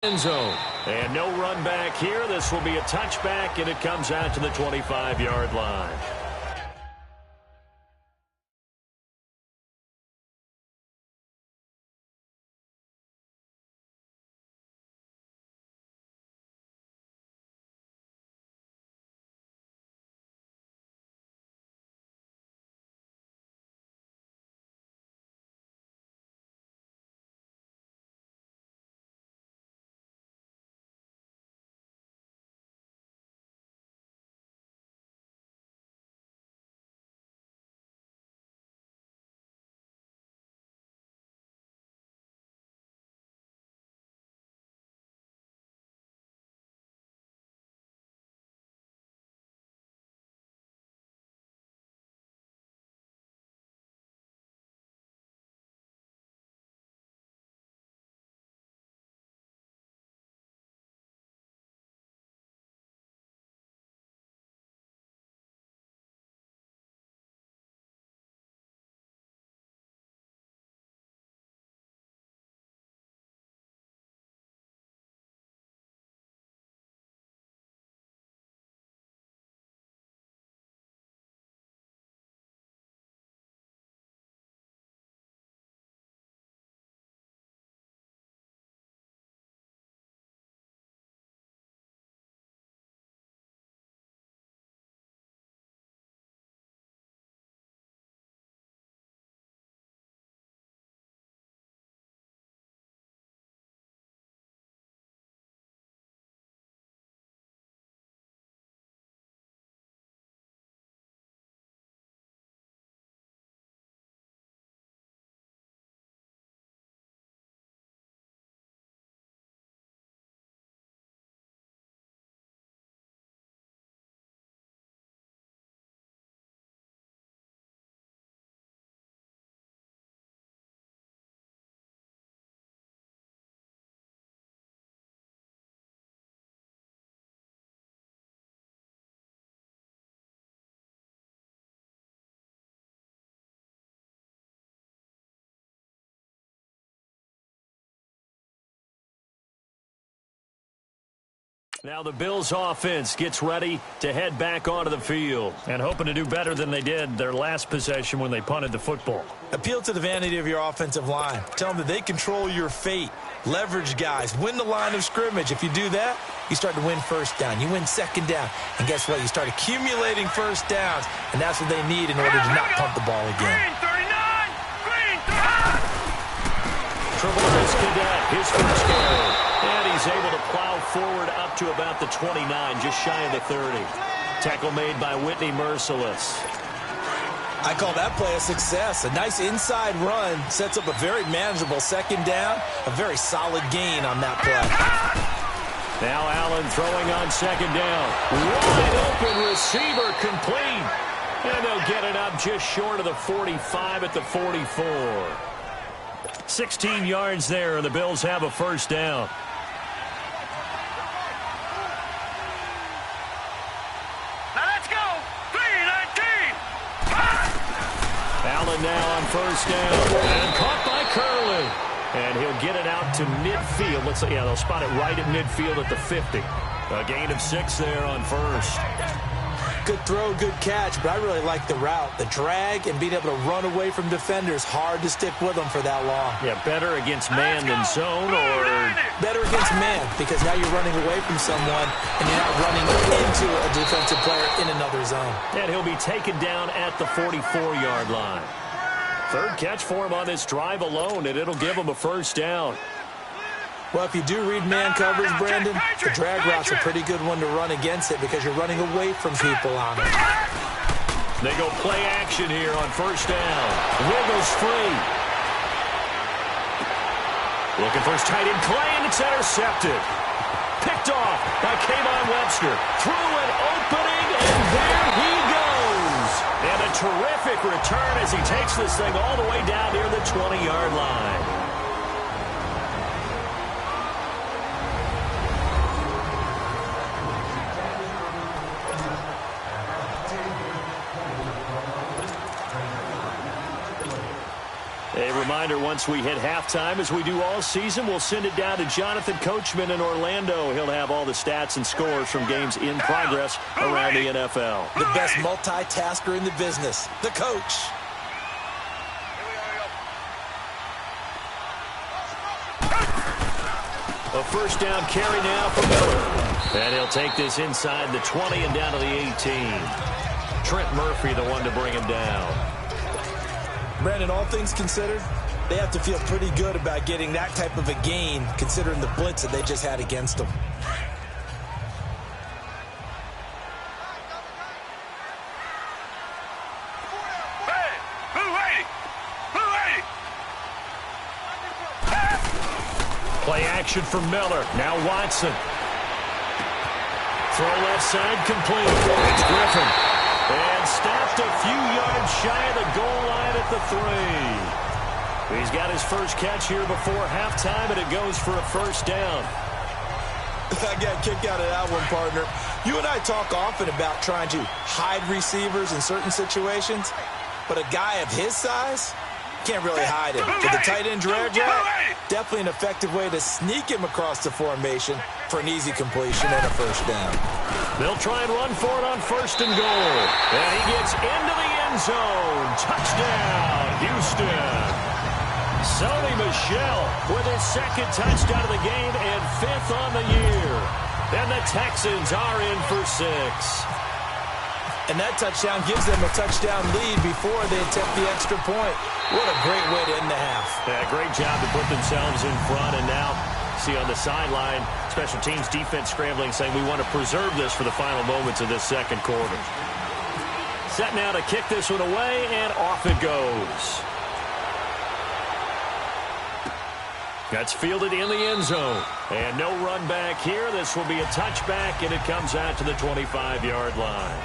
End zone. And no run back here. This will be a touchback, and it comes out to the 25-yard line. Now the Bills offense gets ready to head back onto the field and hoping to do better than they did their last possession when they punted the football. Appeal to the vanity of your offensive line. Tell them that they control your fate. Leverage guys. Win the line of scrimmage. If you do that, you start to win first down. You win second down. And guess what? You start accumulating first downs. And that's what they need in order to not punt the ball again. Triple Miss Cadet, his first carry. And he's able to plow forward up to about the 29, just shy of the 30. Tackle made by Whitney Merciless. I call that play a success. A nice inside run sets up a very manageable second down. A very solid gain on that play. Now Allen throwing on second down. Wide open receiver complete. And they'll get it up just short of the 45 at the 44. 16 yards there, and the Bills have a first down. Now let's go. 3-19. Allen now on first down. And caught by Curley. And he'll get it out to midfield. Let's say, yeah, they'll spot it right at midfield at the 50. A gain of 6 there on first. Good throw, good catch, but I really like the route. The drag and being able to run away from defenders, hard to stick with them for that long. Yeah, better against man than zone, or better against man, because now you're running away from someone and you're not running into a defensive player in another zone. And he'll be taken down at the 44-yard line. Third catch for him on this drive alone, and it'll give him a first down. Well, if you do read man coverage, Brandon, the drag route's a pretty good one to run against it because you're running away from people on it. They go play action here on first down. Wiggles free. Looking for his tight end, Clay, and it's intercepted. Picked off by Kayvon Webster. Through an opening, and there he goes. And a terrific return as he takes this thing all the way down near the 20-yard line. reminder, once we hit halftime, as we do all season, we'll send it down to Jonathan Coachman in Orlando. He'll have all the stats and scores from games in progress around the NFL. The best multitasker in the business, the coach. A first down carry now for Miller. And he'll take this inside the 20 and down to the 18. Trent Murphy, the one to bring him down. Brandon, all things considered, they have to feel pretty good about getting that type of a gain, considering the blitz that they just had against them. Play action for Miller. Now Watson. Throw left side complete. It's Griffin. And stopped a few yards shy of the goal line at the 3. He's got his first catch here before halftime, and it goes for a first down. I got a kick out of that one, partner. You and I talk often about trying to hide receivers in certain situations, but a guy of his size can't really hide him. With the tight end drag route, definitely an effective way to sneak him across the formation for an easy completion and a first down. They'll try and run for it on first and goal. And he gets into the end zone. Touchdown, Houston. Sony Michel with his second touchdown of the game and 5th on the year. And the Texans are in for 6. And that touchdown gives them a touchdown lead before they attempt the extra point. What a great way to end the half. Yeah, great job to put themselves in front. And now, see on the sideline, special teams defense scrambling, saying we want to preserve this for the final moments of this second quarter. Set now to kick this one away, and off it goes. That's fielded in the end zone. And no run back here. This will be a touchback, and it comes out to the 25-yard line.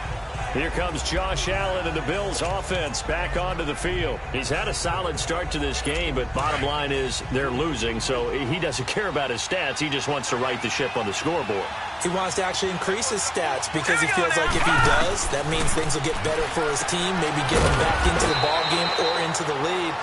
Here comes Josh Allen and the Bills offense back onto the field. He's had a solid start to this game, but bottom line is they're losing, so he doesn't care about his stats. He just wants to right the ship on the scoreboard. He wants to actually increase his stats because he feels like if he does, that means things will get better for his team, maybe get him back into the ball game or into the lead.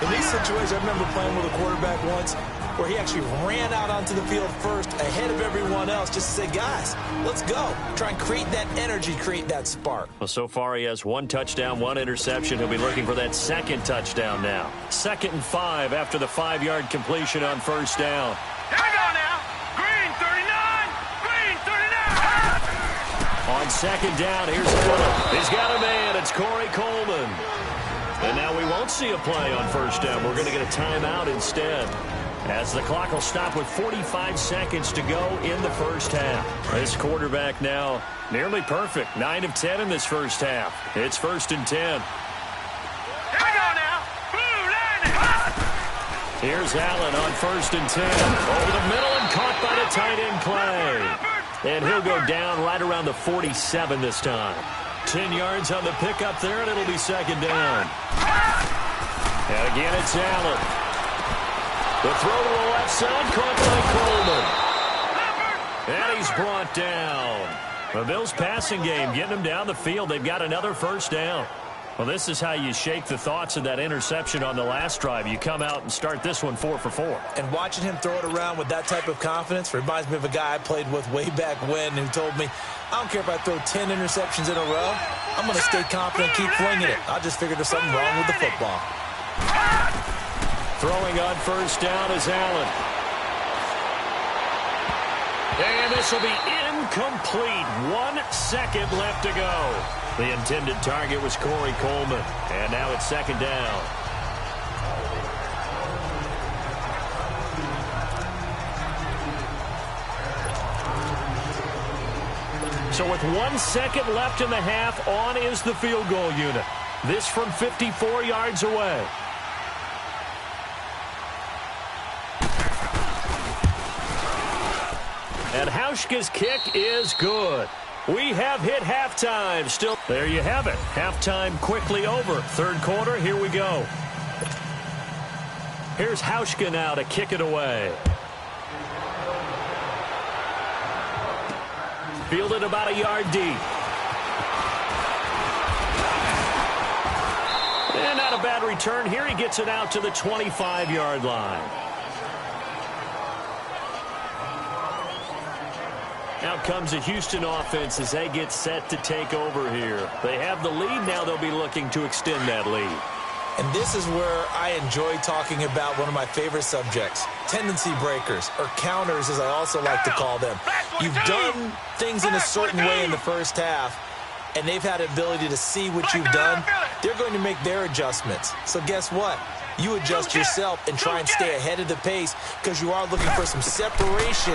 In these situations, I remember playing with a quarterback once where he actually ran out onto the field first ahead of everyone else just to say, guys, let's go. Try and create that energy, create that spark. Well, so far he has 1 touchdown, 1 interception. He'll be looking for that second touchdown now. 2nd and 5 after the 5-yard completion on first down. Here we go now. Green 39. Green 39. On second down, here's Allen. He's got a man. It's Corey Coleman. And now we won't see a play on first down. We're going to get a timeout instead, as the clock will stop with 45 seconds to go in the first half. This quarterback now nearly perfect. 9 of 10 in this first half. It's 1st and 10. Here we go now. Blue line. Here's Allen on 1st and 10. Over the middle and caught by the tight end play. And he'll go down right around the 47 this time. 10 yards on the pickup there, and it'll be 2nd down. And again, it's Allen. The throw to the left side, caught by Coleman. And he's brought down. The Bills' passing game, getting them down the field. They've got another first down. Well, this is how you shake the thoughts of that interception on the last drive. You come out and start this one 4 for 4. And watching him throw it around with that type of confidence reminds me of a guy I played with way back when who told me, I don't care if I throw 10 interceptions in a row. I'm going to stay confident, keep flinging it. I just figured there's something wrong with the football. Throwing on first down is Allen. And this will be incomplete. 1 second left to go. The intended target was Corey Coleman. And now it's 2nd down. So with 1 second left in the half, on is the field goal unit. This from 54 yards away. And Hauschka's kick is good. We have hit halftime. Still, there you have it. Halftime quickly over. 3rd quarter, here we go. Here's Hauschka now to kick it away. Fielded about a yard deep. And not a bad return here. He gets it out to the 25-yard line. Now comes the Houston offense as they get set to take over here. They have the lead. Now they'll be looking to extend that lead. And this is where I enjoy talking about one of my favorite subjects, tendency breakers, or counters as I also like to call them. You've done things in a certain way in the first half, and they've had the ability to see what you've done. They're going to make their adjustments. So guess what? You adjust yourself and try and stay ahead of the pace because you are looking for some separation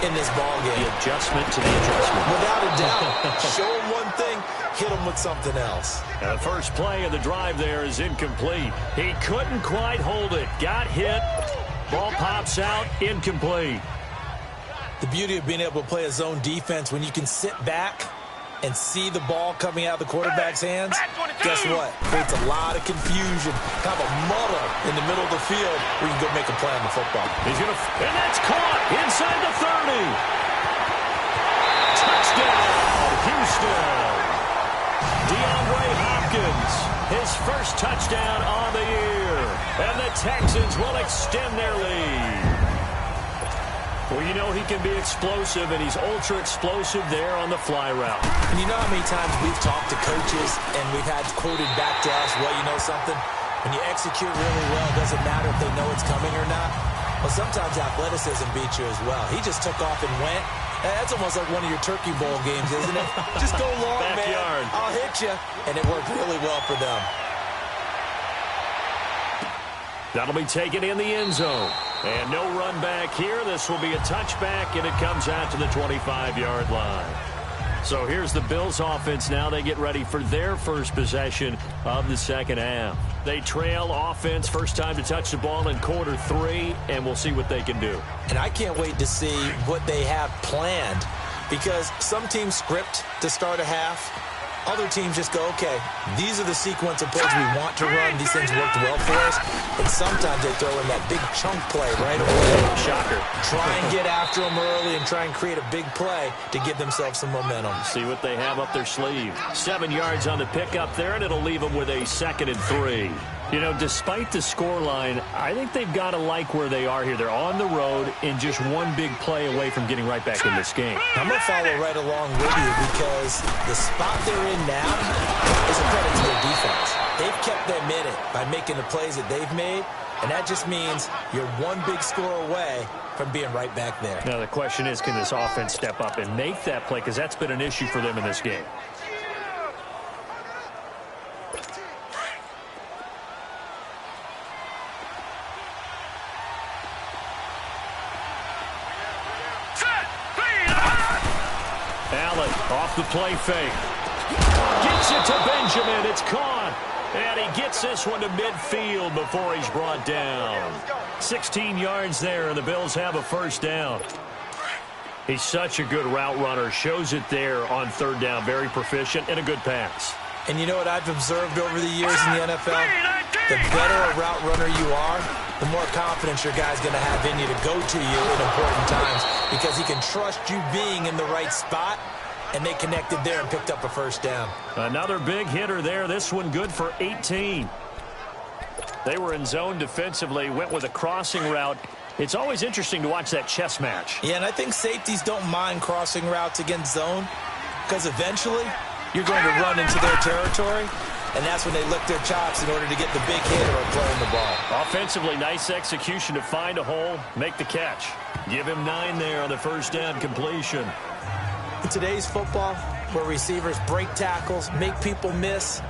in this ballgame. The adjustment to the adjustment. Without a doubt. Show them one thing, hit them with something else. And the first play of the drive there is incomplete. He couldn't quite hold it. Got hit. Ball pops out. Incomplete. The beauty of being able to play a zone defense when you can sit back and see the ball coming out of the quarterback's hands, guess what? Creates a lot of confusion, kind of a muddle in the middle of the field where you can go make a play on the football. He's going to, and that's caught inside the 30. Touchdown, Houston. DeAndre Hopkins, his first touchdown on the year. And the Texans will extend their lead. Well, you know he can be explosive, and he's ultra-explosive there on the fly route. And you know how many times we've talked to coaches and we've had quoted back to us, well, you know something? When you execute really well, it doesn't matter if they know it's coming or not. Well, sometimes athleticism beats you as well. He just took off and went. That's almost like one of your Turkey Bowl games, isn't it? Just go long, Backyard. man. I'll hit you. And it worked really well for them. That'll be taken in the end zone. And no run back here. This will be a touchback, and it comes out to the 25-yard line. So here's the Bills offense now. They get ready for their first possession of the second half. They trail offense, first time to touch the ball in quarter 3, and we'll see what they can do. And I can't wait to see what they have planned because some teams script to start a half. Other teams just go, okay, these are the sequence of plays we want to run. These things worked well for us. And sometimes they throw in that big chunk play right away. Shocker. Try and get after them early and try and create a big play to give themselves some momentum. See what they have up their sleeve. 7 yards on the pickup there, and it'll leave them with a 2nd and 3. You know, despite the scoreline, I think they've got to like where they are here. They're on the road and just one big play away from getting right back in this game. I'm going to follow right along with you because the spot they're in now is a credit to their defense. They've kept them in it by making the plays that they've made, and that just means you're one big score away from being right back there. Now, the question is, can this offense step up and make that play? Because that's been an issue for them in this game. Allen off the play fake. Gets it to Benjamin. It's caught. And he gets this one to midfield before he's brought down. 16 yards there, and the Bills have a first down. He's such a good route runner. Shows it there on 3rd down. Very proficient and a good pass. And you know what I've observed over the years in the NFL? The better a route runner you are, the more confidence your guy's going to have in you to go to you in important times because he can trust you being in the right spot, and they connected there and picked up a first down. Another big hitter there. This one good for 18. They were in zone defensively, went with a crossing route. It's always interesting to watch that chess match. Yeah, and I think safeties don't mind crossing routes against zone because eventually you're going to run into their territory, and that's when they lick their chops in order to get the big hit or throwing the ball. Offensively, nice execution to find a hole, make the catch. Give him 9 there on the first down completion. In today's football, where receivers break tackles, make people miss,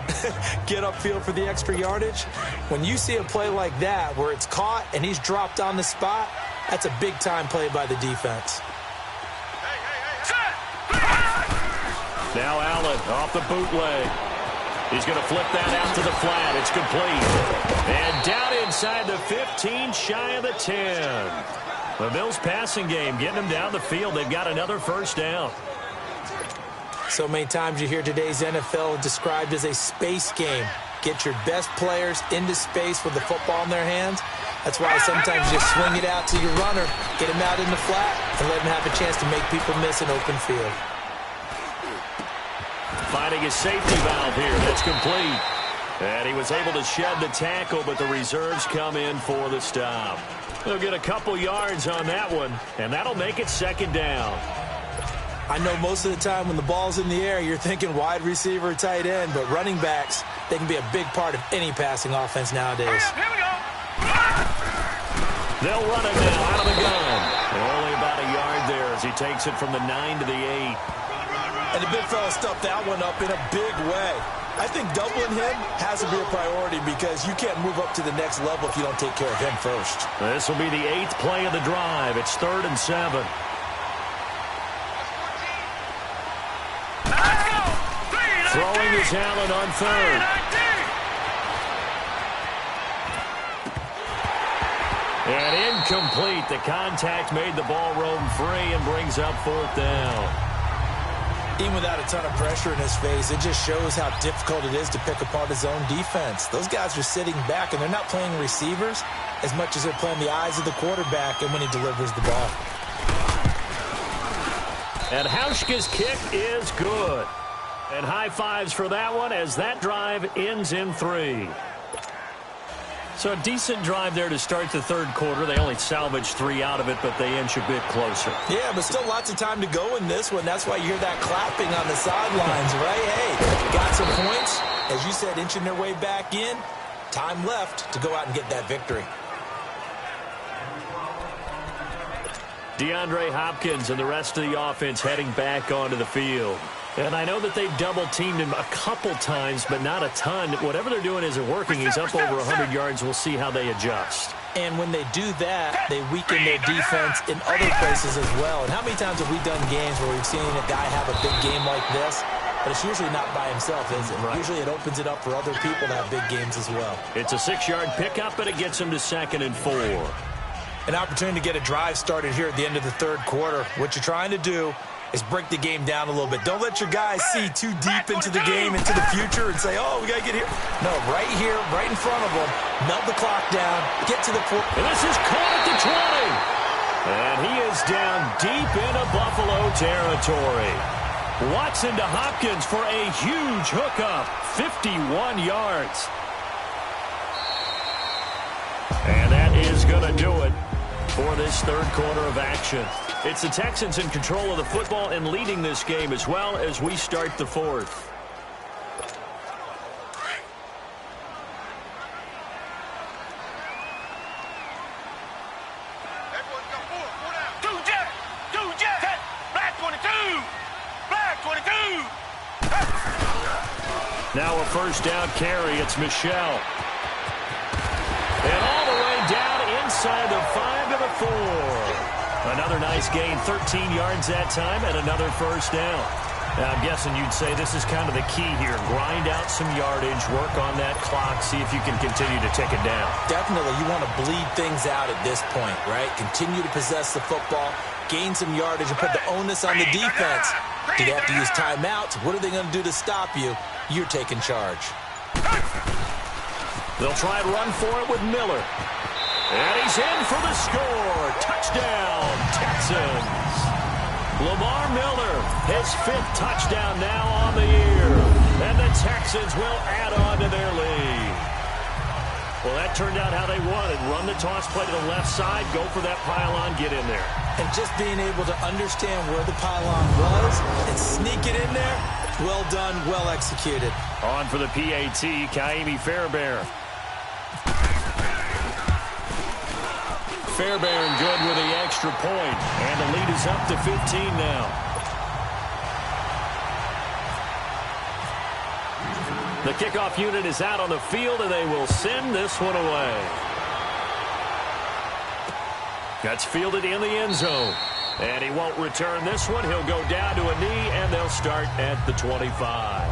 get upfield for the extra yardage, when you see a play like that where it's caught and he's dropped on the spot, that's a big-time play by the defense. Now Allen off the bootleg. He's going to flip that out to the flat. It's complete. And down inside the 15, shy of the 10. The Bills passing game, getting them down the field. They've got another first down. So many times you hear today's NFL described as a space game. Get your best players into space with the football in their hands. That's why sometimes you just swing it out to your runner, get him out in the flat, and let him have a chance to make people miss an open field. Finding a safety valve here. That's complete. And he was able to shed the tackle, but the reserves come in for the stop. They'll get a couple yards on that one, and that'll make it second down. I know most of the time when the ball's in the air, you're thinking wide receiver, tight end, but running backs, they can be a big part of any passing offense nowadays. Here we go. They'll run it now out of the gun. Only about a yard there as he takes it from the 9 to the 8. And the big fella stuffed that one up in a big way. I think doubling him has to be a priority because you can't move up to the next level if you don't take care of him first. This will be the 8th play of the drive. It's 3rd and 7. Throwing is Allen on 3rd. And incomplete. The contact made the ball roam free and brings up 4th down. Even without a ton of pressure in his face, it just shows how difficult it is to pick apart his own defense. Those guys are sitting back, and they're not playing receivers as much as they're playing the eyes of the quarterback and when he delivers the ball. And Hauschka's kick is good. And high fives for that one as that drive ends in 3. So a decent drive there to start the 3rd quarter. They only salvaged 3 out of it, but they inch a bit closer. Yeah, but still lots of time to go in this one. That's why you hear that clapping on the sidelines, right? Hey, got some points. As you said, inching their way back in. Time left to go out and get that victory. DeAndre Hopkins and the rest of the offense heading back onto the field. And I know that they've double-teamed him a couple times, but not a ton. Whatever they're doing isn't working. He's up over 100 yards. We'll see how they adjust. And when they do that, they weaken their defense in other places as well. And how many times have we done games where we've seen a guy have a big game like this, but it's usually not by himself, is it? Right. Usually it opens it up for other people to have big games as well. It's a 6-yard pickup, but it gets him to 2nd and 4. An opportunity to get a drive started here at the end of the 3rd quarter. What you're trying to do is break the game down a little bit. Don't let your guys see too deep into the game, into the future, and say, oh, we got to get here. No, right here, right in front of them, melt the clock down, get to the point. And this is caught at the 20. And he is down deep into Buffalo territory. Watson to Hopkins for a huge hookup, 51 yards. And that is going to do it for this 3rd quarter of action. It's the Texans in control of the football and leading this game as well as we start the 4th. Now a 1st down carry. It's Michelle. And all the way down inside the 5 to the 4. Another nice gain, 13 yards that time, and another 1st down. Now, I'm guessing you'd say this is kind of the key here. Grind out some yardage, work on that clock, see if you can continue to tick it down. Definitely. You want to bleed things out at this point, right? Continue to possess the football, gain some yardage, and put the onus on the defense. Do they have to use timeouts? What are they going to do to stop you? You're taking charge. They'll try and run for it with Miller. And he's in for the score. Touchdown, Texans. Lamar Miller, his 5th touchdown now on the year. And the Texans will add on to their lead. Well, that turned out how they wanted. Run the toss play to the left side, go for that pylon, get in there. And just being able to understand where the pylon was and sneak it in there, well done, well executed. On for the PAT, Kaimi Fairbairn. Fairbairn good with the extra point. And the lead is up to 15 now. The kickoff unit is out on the field, and they will send this one away. That's fielded in the end zone. And he won't return this one. He'll go down to a knee, and they'll start at the 25.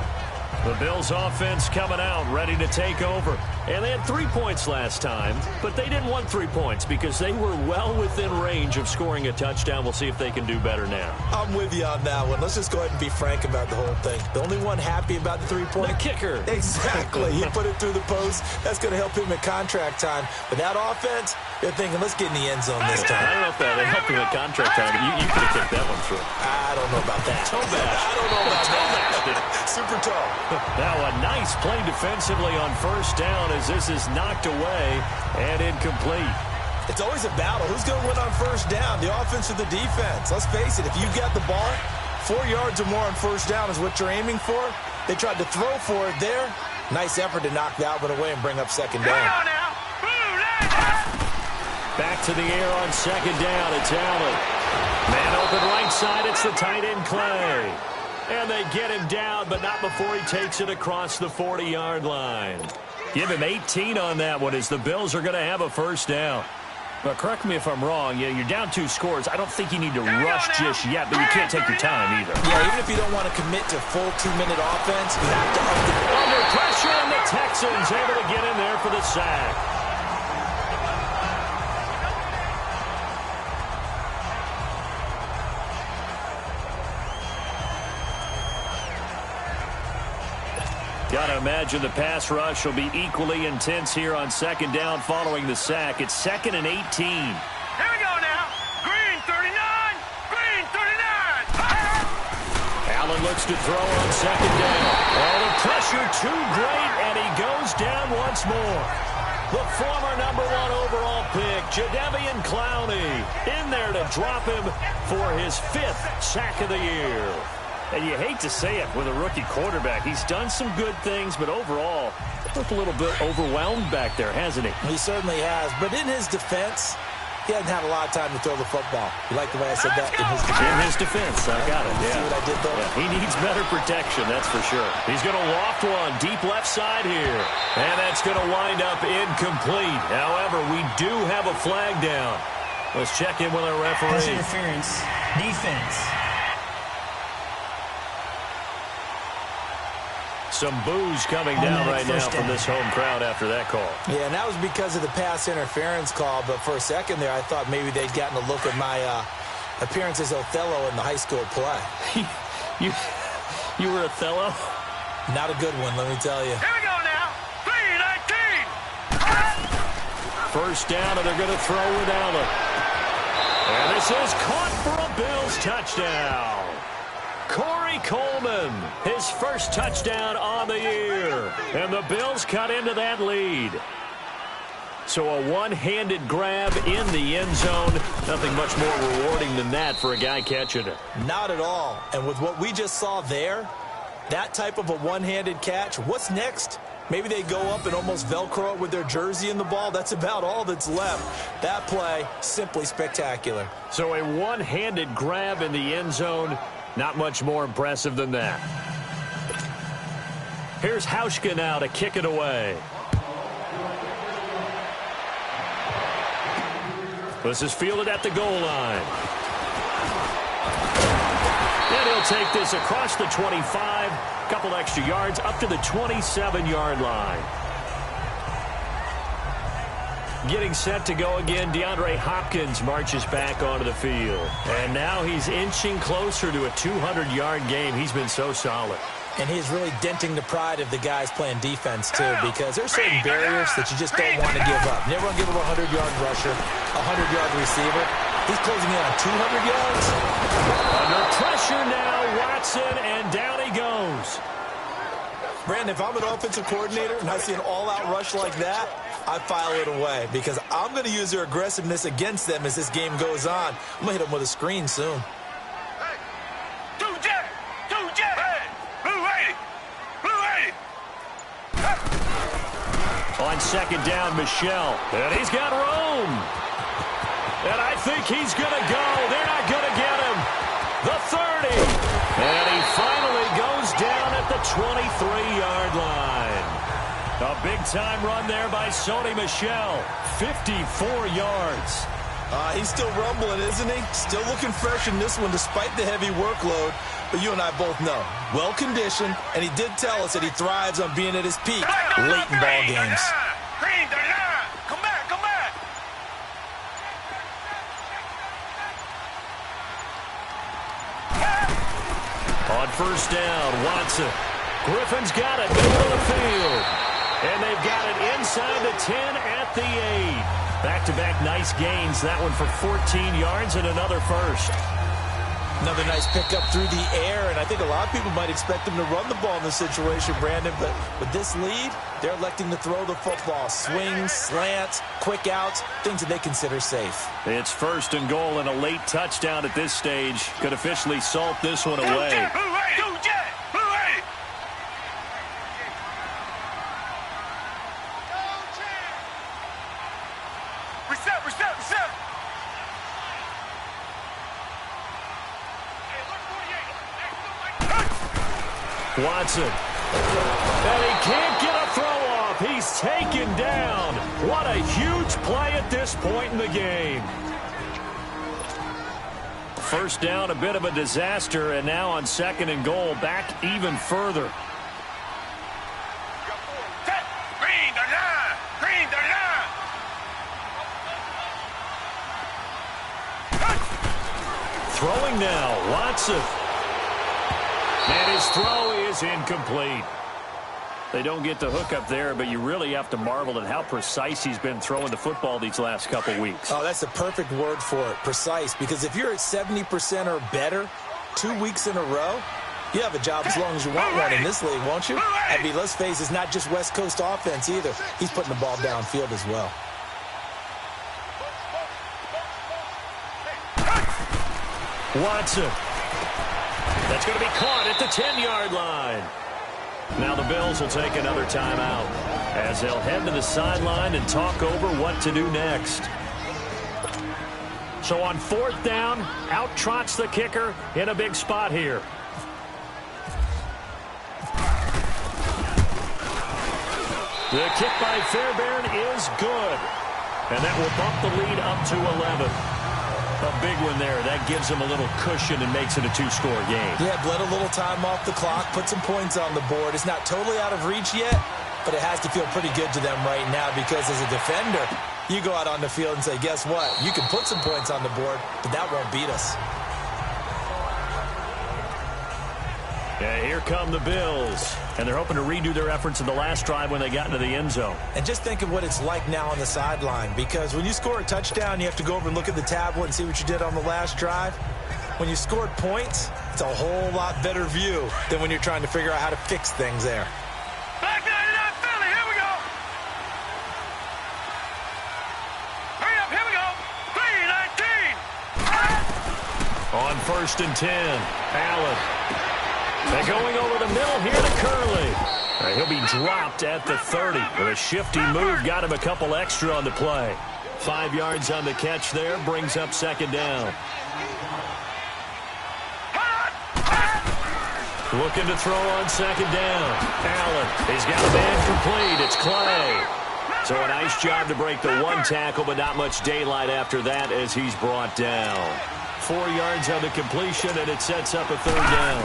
The Bills offense coming out, ready to take over. And they had 3 points last time, but they didn't want 3 points because they were well within range of scoring a touchdown. We'll see if they can do better now. I'm with you on that one. Let's just go ahead and be frank about the whole thing. The only one happy about the 3-point? The kicker. Exactly. He put it through the post. That's going to help him at contract time. But that offense, they're thinking, let's get in the end zone this time. I don't know if that helped him at contract time, but you could have kicked that one through. I don't know about that. Toe bash. I don't know about that. super toe. Now a nice play defensively on first down as this is knocked away and incomplete. It's always a battle. Who's going to win on first down, the offense or the defense? Let's face it, if you got the ball, 4 yards or more on first down is what you're aiming for. They tried to throw for it there. Nice effort to knock that one away and bring up second down. Back to the air on second down. It's Allen. Man open right side. It's the tight end Clay. And they get him down, but not before he takes it across the 40-yard line. Give him 18 on that one as the Bills are going to have a first down. But correct me if I'm wrong. You're down 2 scores. I don't think you need to rush just yet, but you can't take your time either. Yeah, even if you don't want to commit to full 2-minute offense, you have to up the... Under pressure, and the Texans able to get in there for the sack. Gotta imagine the pass rush will be equally intense here on second down following the sack. It's 2nd and 18. Here we go now. Green 39. Green 39. Allen looks to throw on second down. Oh, the pressure too great, and he goes down once more. The former #1 overall pick, Jadeveon Clowney, in there to drop him for his 5th sack of the year. And you hate to say it with a rookie quarterback. He's done some good things, but overall, looked a little bit overwhelmed back there, hasn't he? He certainly has. But in his defense, he hasn't had a lot of time to throw the football. You like the way I said that? In his defense. In his defense. I got it. Yeah. See what I did there? Yeah, he needs better protection, that's for sure. He's going to loft one deep left side here. And that's going to wind up incomplete. However, we do have a flag down. Let's check in with our referee. Pass interference. Defense. Some boos coming down right now from this home crowd after that call. Yeah, and that was because of the pass interference call. But for a second there, I thought maybe they'd gotten a look at my appearance as Othello in the high school play. You were Othello? Not a good one, let me tell you. Here we go now. 3-19. First down, and they're going to throw with Allen. And this is caught for a Bills touchdown. Corey Coleman, his first touchdown on the year. And the Bills cut into that lead. So a one-handed grab in the end zone. Nothing much more rewarding than that for a guy catching it. Not at all. And with what we just saw there, that type of a one-handed catch, what's next? Maybe they go up and almost Velcro it with their jersey in the ball. That's about all that's left. That play, simply spectacular. So a one-handed grab in the end zone. Not much more impressive than that. Here's Hauschka now to kick it away. This is fielded at the goal line. And he'll take this across the 25. Couple extra yards up to the 27-yard line. Getting set to go again, DeAndre Hopkins marches back onto the field. And now he's inching closer to a 200-yard game. He's been so solid. And he's really denting the pride of the guys playing defense, too, because there's certain barriers that you just don't want to give up. Never want to give up a 100-yard rusher, a 100-yard receiver. He's closing in on 200 yards. Under pressure now, Watson, and down he goes. Brandon, if I'm an offensive coordinator and I see an all-out rush like that, I file it away because I'm going to use their aggressiveness against them as this game goes on. I'm going to hit them with a screen soon. Hey, two jet, hey, blue 80. On second down, Michel. And he's got room. And I think he's going to go. They're not going to get him. The 30. And he finally goes down at the 23-yard line. A big-time run there by Sony Michel. 54 yards. He's still rumbling, isn't he? Still looking fresh in this one despite the heavy workload. But you and I both know, well-conditioned, and he did tell us that he thrives on being at his peak late in ball games. Green 39. Come back, come back. On first down, Watson. Griffin's got it, middle of the field. And they've got it inside the 10 at the 8. Back-to-back nice gains. That one for 14 yards and another first. Another nice pickup through the air, and I think a lot of people might expect him to run the ball in this situation, Brandon, but with this lead, they're electing to throw the football. Swings, slants, quick outs, things that they consider safe. It's 1st and goal, and a late touchdown at this stage could officially salt this one away. Reset. Watson. And he can't get a throw off. He's taken down. What a huge play at this point in the game. First down, a bit of a disaster, and now on 2nd and goal, back even further. Green the line. Throwing now, Watson. And his throw is incomplete. They don't get the hook up there, but you really have to marvel at how precise he's been throwing the football these last couple weeks. Oh, that's the perfect word for it, precise, because if you're at 70% or better 2 weeks in a row, you have a job as long as you want one in this league, won't you? I mean, let's face it, it's not just West Coast offense either. He's putting the ball downfield as well. Watson. That's going to be caught at the 10-yard line. Now the Bills will take another timeout as they'll head to the sideline and talk over what to do next. So on 4th down, out trots the kicker in a big spot here. The kick by Fairbairn is good. And that will bump the lead up to 11. A big one there. That gives them a little cushion and makes it a 2-score game. Yeah, bled a little time off the clock, put some points on the board. It's not totally out of reach yet, but it has to feel pretty good to them right now because as a defender, you go out on the field and say, guess what? You can put some points on the board, but that won't beat us. Yeah, here come the Bills. And they're hoping to redo their efforts in the last drive when they got into the end zone. And just think of what it's like now on the sideline, because when you score a touchdown, you have to go over and look at the tablet and see what you did on the last drive. When you scored points, it's a whole lot better view than when you're trying to figure out how to fix things there. Back 99 Philly, here we go. Hurry up, here we go. 3-19. On 1st and 10, Allen. They're going over the middle here to Curley. He'll be dropped at the 30. With a shifty move, got him a couple extra on the play. 5 yards on the catch there, brings up 2nd down. Looking to throw on 2nd down. Allen, he's got a man complete. It's Clay. So a nice job to break the 1 tackle, but not much daylight after that as he's brought down. 4 yards on the completion, and it sets up a 3rd down.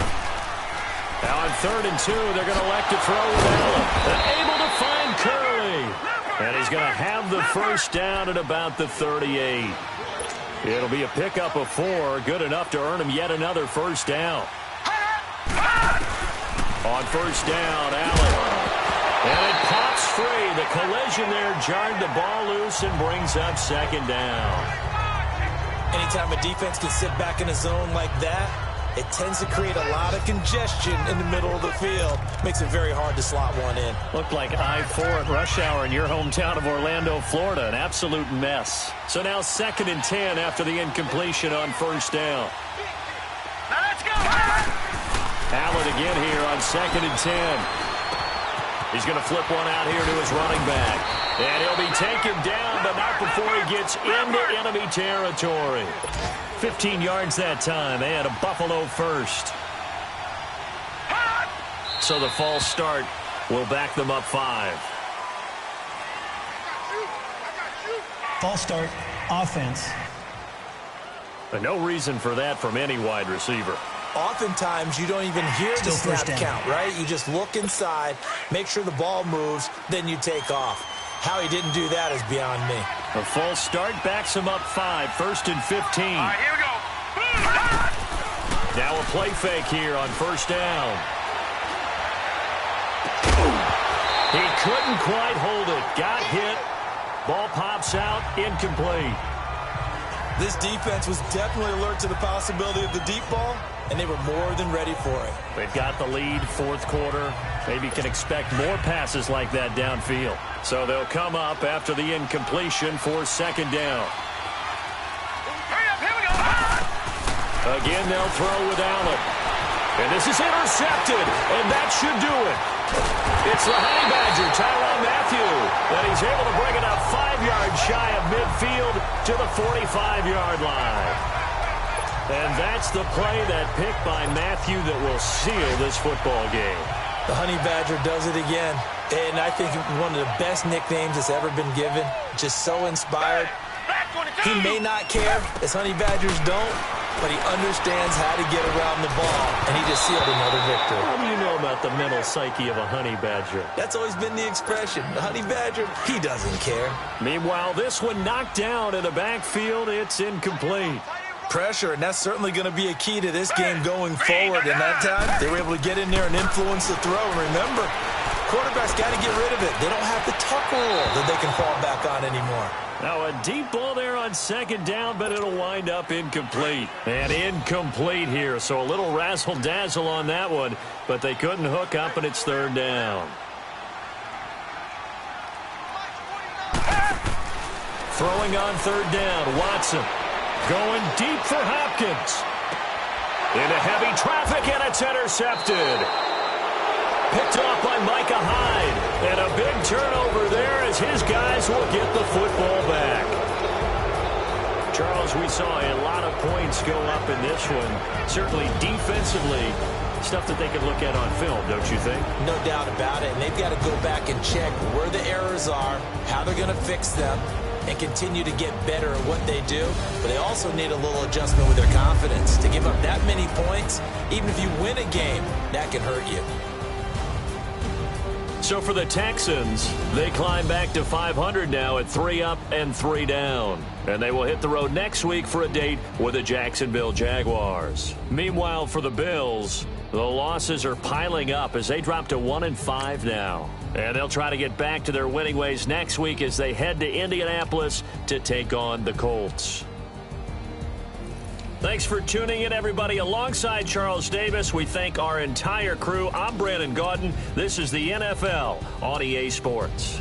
Now on 3rd and 2, they're going to elect to throw with Allen. And able to find Curley. And he's going to have the 1st down at about the 38. It'll be a pickup of 4, good enough to earn him yet another 1st down. On 1st down, Allen. And it pops free. The collision there jarred the ball loose and brings up 2nd down. Anytime a defense can sit back in a zone like that, it tends to create a lot of congestion in the middle of the field. Makes it very hard to slot one in. Looked like I-4 at rush hour in your hometown of Orlando, Florida. An absolute mess. So now 2nd and 10 after the incompletion on 1st down. Now let's go. Allen again here on 2nd and 10. He's going to flip one out here to his running back. And he'll be taken down, but not before he gets into enemy territory. 15 yards that time, and a Buffalo 1st. So the false start will back them up 5. False start, offense. But no reason for that from any wide receiver. Oftentimes, you don't even hear the Still snap first down. count, right? You just look inside, make sure the ball moves, then you take off. How he didn't do that is beyond me. A false start backs him up 5, 1st and 15. All right, here we go. Now a play fake here on 1st down. He couldn't quite hold it. Got hit. Ball pops out. Incomplete. This defense was definitely alert to the possibility of the deep ball, and they were more than ready for it. They've got the lead, fourth quarter. Maybe can expect more passes like that downfield. So they'll come up after the incompletion for second down. Hurry up, here we go. Again, they'll throw with Allen. And this is intercepted, and that should do it. It's the Honey Badger, Tyrann Mathieu, and he's able to bring it up 5 yards shy of midfield to the 45-yard line. And that's the play, that pick by Mathieu, that will seal this football game. The Honey Badger does it again, and I think one of the best nicknames that's ever been given. Just so inspired. He may not care, as Honey Badgers don't, but he understands how to get around the ball, and he just sealed another victory. How do you know about the mental psyche of a Honey Badger? That's always been the expression. The Honey Badger, he doesn't care. Meanwhile, this one knocked down in the backfield. It's incomplete. Pressure, and that's certainly going to be a key to this game going forward. And that time, they were able to get in there and influence the throw. And remember, quarterbacks got to get rid of it. They don't have the tuck rule that they can fall back on anymore. Now a deep ball there on second down, but it'll wind up incomplete. And incomplete here, so a little razzle-dazzle on that one, but they couldn't hook up, and it's third down. Throwing on third down, Watson. Going deep for Hopkins. Into heavy traffic, and it's intercepted. Picked off by Micah Hyde. And a big turnover there as his guys will get the football back. Charles, we saw a lot of points go up in this one. Certainly defensively, stuff that they could look at on film, don't you think? No doubt about it. And they've got to go back and check where the errors are, how they're going to fix them, and continue to get better at what they do. But they also need a little adjustment with their confidence. To give up that many points, even if you win a game, that can hurt you. So for the Texans, they climb back to 500 now at 3 up and 3 down. And they will hit the road next week for a date with the Jacksonville Jaguars. Meanwhile, for the Bills, the losses are piling up as they drop to 1-5 now. And they'll try to get back to their winning ways next week as they head to Indianapolis to take on the Colts. Thanks for tuning in, everybody. Alongside Charles Davis, we thank our entire crew. I'm Brandon Gaudin. This is the NFL on EA Sports.